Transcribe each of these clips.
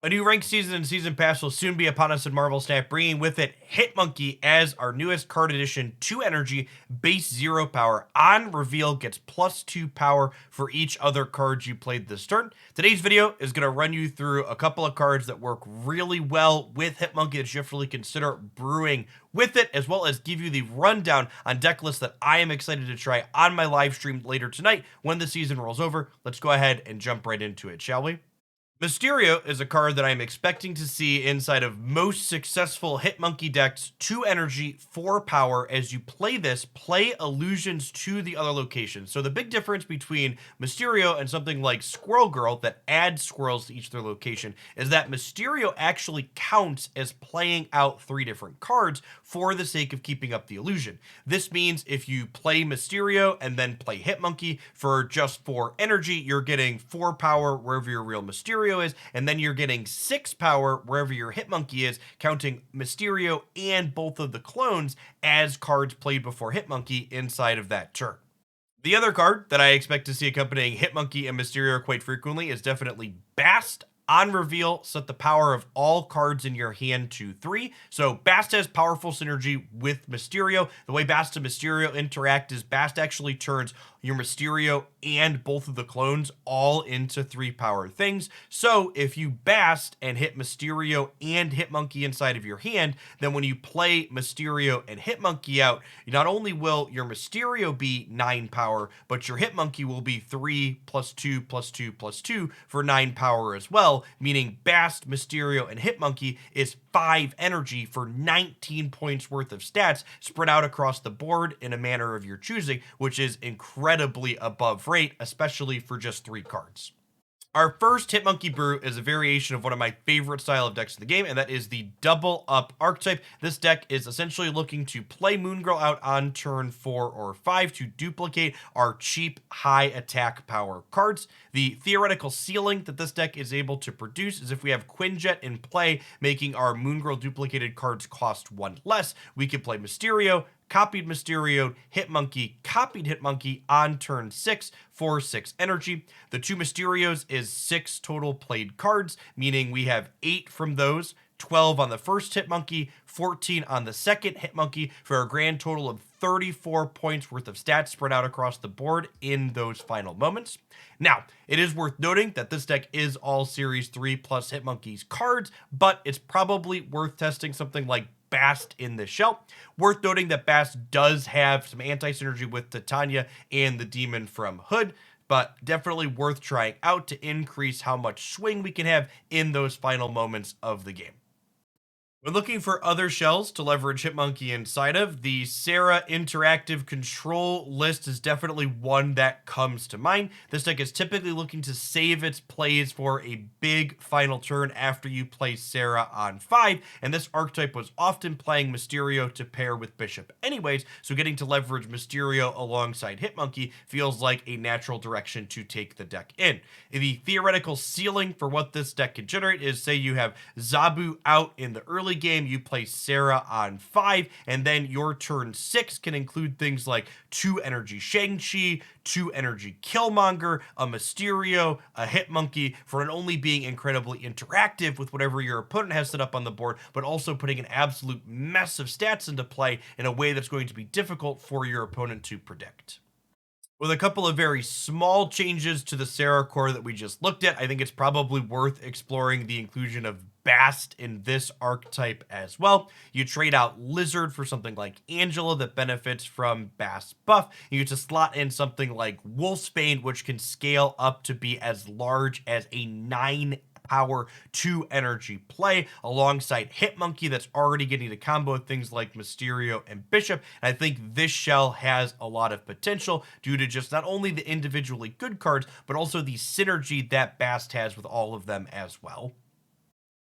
A new ranked season and season pass will soon be upon us in Marvel Snap, bringing with it Hitmonkey as our newest card addition. 2 energy, base 0 power. On reveal, gets +2 power for each other cards you played this turn. Today's video is going to run you through a couple of cards that work really well with Hitmonkey that you have to really consider brewing with it, as well as give you the rundown on deck lists that I am excited to try on my live stream later tonight when the season rolls over. Let's go ahead and jump right into it, shall we? Mysterio is a card that I'm expecting to see inside of most successful Hitmonkey decks. 2 energy, 4 power. As you play this, play illusions to the other location. So the big difference between Mysterio and something like Squirrel Girl that adds squirrels to each of their location is that Mysterio actually counts as playing out 3 different cards for the sake of keeping up the illusion. This means if you play Mysterio and then play Hitmonkey for just 4 energy, you're getting 4 power wherever your real Mysterio is, and then you're getting 6 power wherever your Hitmonkey is, counting Mysterio and both of the clones as cards played before Hitmonkey inside of that turn. The other card that I expect to see accompanying Hitmonkey and Mysterio quite frequently is definitely Bast. On reveal, set the power of all cards in your hand to 3. So Bast has powerful synergy with Mysterio. The way Bast and Mysterio interact is Bast actually turns your Mysterio and both of the clones all into 3 power things. So if you Bast and hit Mysterio and Hitmonkey inside of your hand, then when you play Mysterio and Hitmonkey out, not only will your Mysterio be 9 power, but your Hitmonkey will be 3 + 2 + 2 + 2 for 9 power as well, meaning Bast, Mysterio, and Hitmonkey is 5 energy for 19 points worth of stats spread out across the board in a manner of your choosing, which is incredibly above rate, especially for just 3 cards. Our first Hitmonkey brew is a variation of one of my favorite style of decks in the game, and that is the Double Up archetype. This deck is essentially looking to play Moon Girl out on turn 4 or 5 to duplicate our cheap high attack power cards. The theoretical ceiling that this deck is able to produce is if we have Quinjet in play, making our Moon Girl duplicated cards cost 1 less, we can play Mysterio, copied Mysterio, Hitmonkey, copied Hitmonkey on turn 6 for 6 energy. The 2 Mysterios is 6 total played cards, meaning we have 8 from those, 12 on the first Hitmonkey, 14 on the second Hitmonkey, for a grand total of 34 points worth of stats spread out across the board in those final moments. Now, it is worth noting that this deck is all Series 3 plus Hitmonkey's cards, but it's probably worth testing something like Bast in the shell. Worth noting that Bast does have some anti-synergy with Titania and the Demon from Hood, but definitely worth trying out to increase how much swing we can have in those final moments of the game. When looking for other shells to leverage Hitmonkey inside of, the Sera interactive control list is definitely one that comes to mind. This deck is typically looking to save its plays for a big final turn after you play Sera on 5, and this archetype was often playing Mysterio to pair with Bishop anyways, so getting to leverage Mysterio alongside Hitmonkey feels like a natural direction to take the deck in. The theoretical ceiling for what this deck can generate is, say you have Zabu out in the early game, you play Sera on 5, and then your turn 6 can include things like 2 energy Shang-Chi, 2 energy Killmonger, a Mysterio, a Hitmonkey, for not only being incredibly interactive with whatever your opponent has set up on the board, but also putting an absolute mess of stats into play in a way that's going to be difficult for your opponent to predict. With a couple of very small changes to the Sera core that we just looked at, I think it's probably worth exploring the inclusion of Bast in this archetype as well. You trade out Lizard for something like Angela that benefits from Bast buff. You get to slot in something like Wolfsbane, which can scale up to be as large as a 9 power 2 energy play alongside Hitmonkey that's already getting to combo with things like Mysterio and Bishop. And I think this shell has a lot of potential due to just not only the individually good cards, but also the synergy that Bast has with all of them as well.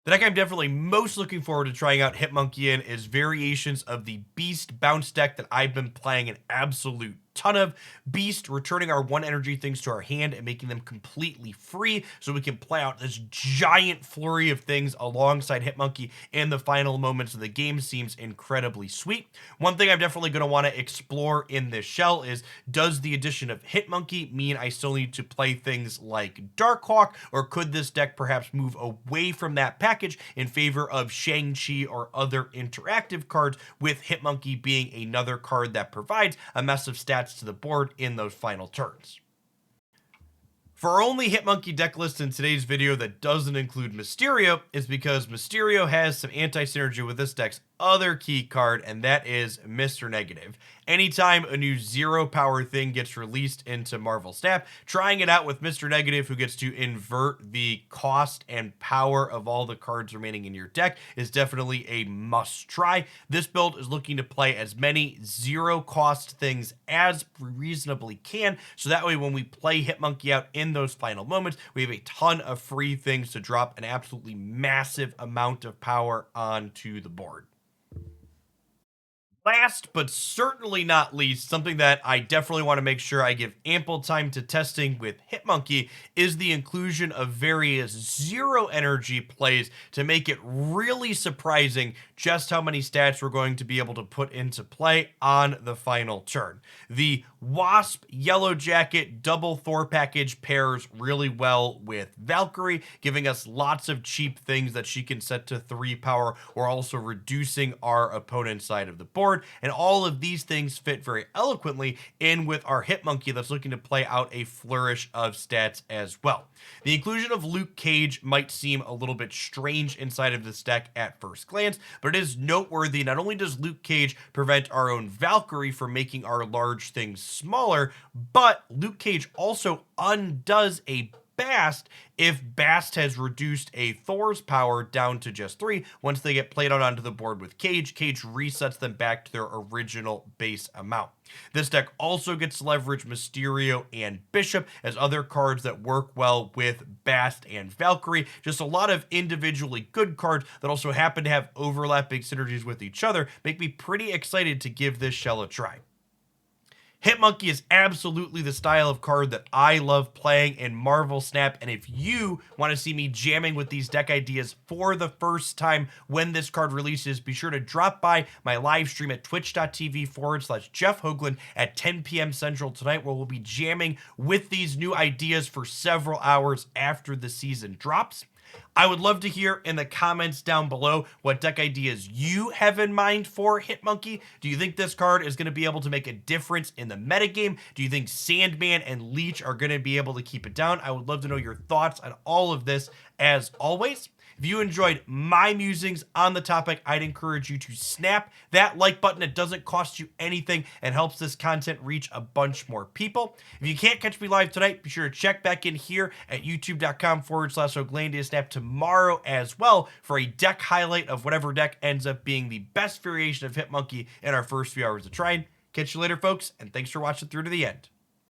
The deck I'm definitely most looking forward to trying out Hitmonkey in is variations of the Beast bounce deck that I've been playing an absolute ton of. Beast, returning our 1 energy things to our hand and making them completely free so we can play out this giant flurry of things alongside Hitmonkey in the final moments of the game seems incredibly sweet. One thing I'm definitely going to want to explore in this shell is, does the addition of Hitmonkey mean I still need to play things like Darkhawk, or could this deck perhaps move away from that package in favor of Shang-Chi or other interactive cards, with Hitmonkey being another card that provides a mess of stats to the board in those final turns. For our only Hitmonkey deck list in today's video that doesn't include Mysterio is because Mysterio has some anti-synergy with this deck's other key card, and that is Mr. Negative. Anytime a new 0 power thing gets released into Marvel Snap, trying it out with Mr. Negative, who gets to invert the cost and power of all the cards remaining in your deck, is definitely a must try. This build is looking to play as many 0 cost things as we reasonably can, so that way when we play Hitmonkey out in those final moments, we have a ton of free things to drop an absolutely massive amount of power onto the board. Last but certainly not least, something that I definitely want to make sure I give ample time to testing with Hitmonkey is the inclusion of various 0 energy plays to make it really surprising just how many stats we're going to be able to put into play on the final turn. The Wasp Yellow Jacket double Thor package pairs really well with Valkyrie, giving us lots of cheap things that she can set to 3 power, while also reducing our opponent's side of the board. And all of these things fit very eloquently in with our Hitmonkey that's looking to play out a flourish of stats as well. The inclusion of Luke Cage might seem a little bit strange inside of this deck at first glance, but it is noteworthy. Not only does Luke Cage prevent our own Valkyrie from making our large things smaller, but Luke Cage also undoes a Bast if Bast has reduced a Thor's power down to just 3. Once they get played out onto the board with Cage, Cage resets them back to their original base amount. This deck also gets to leverage Mysterio and Bishop as other cards that work well with Bast and Valkyrie. Just a lot of individually good cards that also happen to have overlapping synergies with each other make me pretty excited to give this shell a try. Hitmonkey is absolutely the style of card that I love playing in Marvel Snap, and if you want to see me jamming with these deck ideas for the first time when this card releases, be sure to drop by my live stream at twitch.tv/Jeff Hoagland at 10 p.m. Central tonight, where we'll be jamming with these new ideas for several hours after the season drops. I would love to hear in the comments down below what deck ideas you have in mind for Hitmonkey. Do you think this card is going to be able to make a difference in the metagame? Do you think Sandman and Leech are going to be able to keep it down? I would love to know your thoughts on all of this as always. If you enjoyed my musings on the topic, I'd encourage you to snap that like button. It doesn't cost you anything and helps this content reach a bunch more people. If you can't catch me live tonight, be sure to check back in here at youtube.com/Hoaglandiasnap tomorrow as well for a deck highlight of whatever deck ends up being the best variation of Hitmonkey in our first few hours of trying. Catch you later, folks, and thanks for watching through to the end.